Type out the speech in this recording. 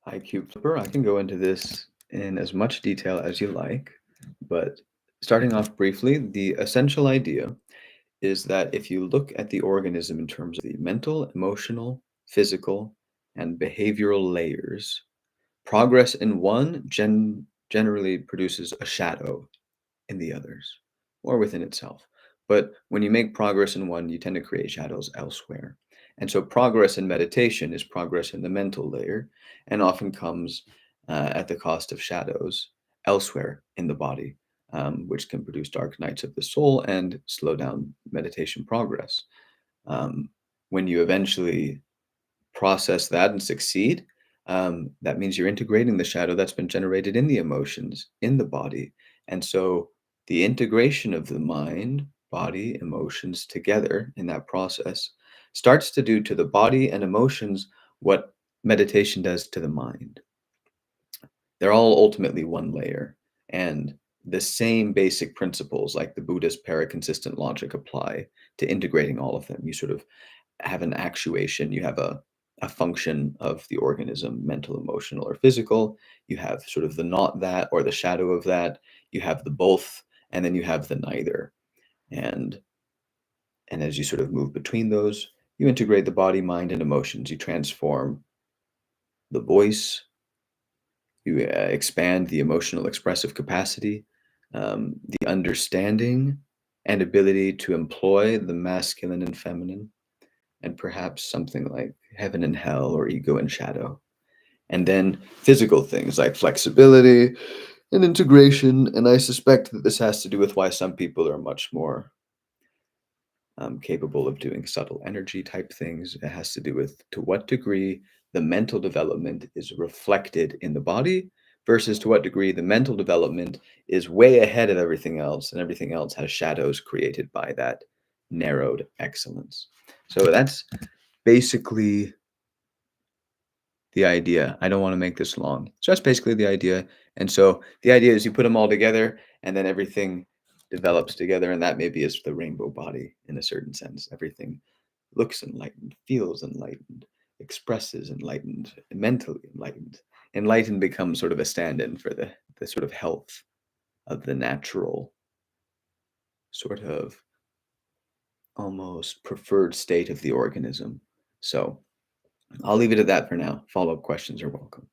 iCube Flipper. I can go into this in as much detail as you like, but starting off briefly, the essential idea is that if you look at the organism in terms of the mental, emotional, physical, and behavioral layers, progress in one generally produces a shadow in the others or within itself. But when you make progress in one, you tend to create shadows elsewhere. And so, progress in meditation is progress in the mental layer and often comes at the cost of shadows elsewhere in the body, which can produce dark nights of the soul and slow down meditation progress. Um, when you eventually process that and succeed, that means you're integrating the shadow that's been generated in the emotions in the body. And so the integration of the mind, body, emotions together in that process starts to do to the body and emotions what meditation does to the mind. They're all ultimately one layer. And the same basic principles, like the Buddhist paraconsistent logic, apply to integrating all of them. You sort of have an actuation, you have a function of the organism, mental, emotional, or physical. You have sort of the not that or the shadow of that. You have the both, and then you have the neither. And and as you sort of move between those, you integrate the body, mind, and emotions. You transform the voice, you expand the emotional expressive capacity, the understanding and ability to employ the masculine and feminine, and perhaps something like heaven and hell or ego and shadow. And then physical things like flexibility and integration. And I suspect that this has to do with why some people are much more capable of doing subtle energy type things. It has to do with to what degree the mental development is reflected in the body versus to what degree the mental development is way ahead of everything else, and everything else has shadows created by that narrowed excellence. So that's basically the idea. I don't want to make this long. So that's basically the idea. And so the idea is you put them all together and then everything develops together. And that maybe is the rainbow body in a certain sense. Everything looks enlightened, feels enlightened, expresses enlightened, mentally enlightened. Enlightened becomes sort of a stand in for the sort of health of the natural, sort of almost preferred state of the organism. So I'll leave it at that for now. Follow up questions are welcome.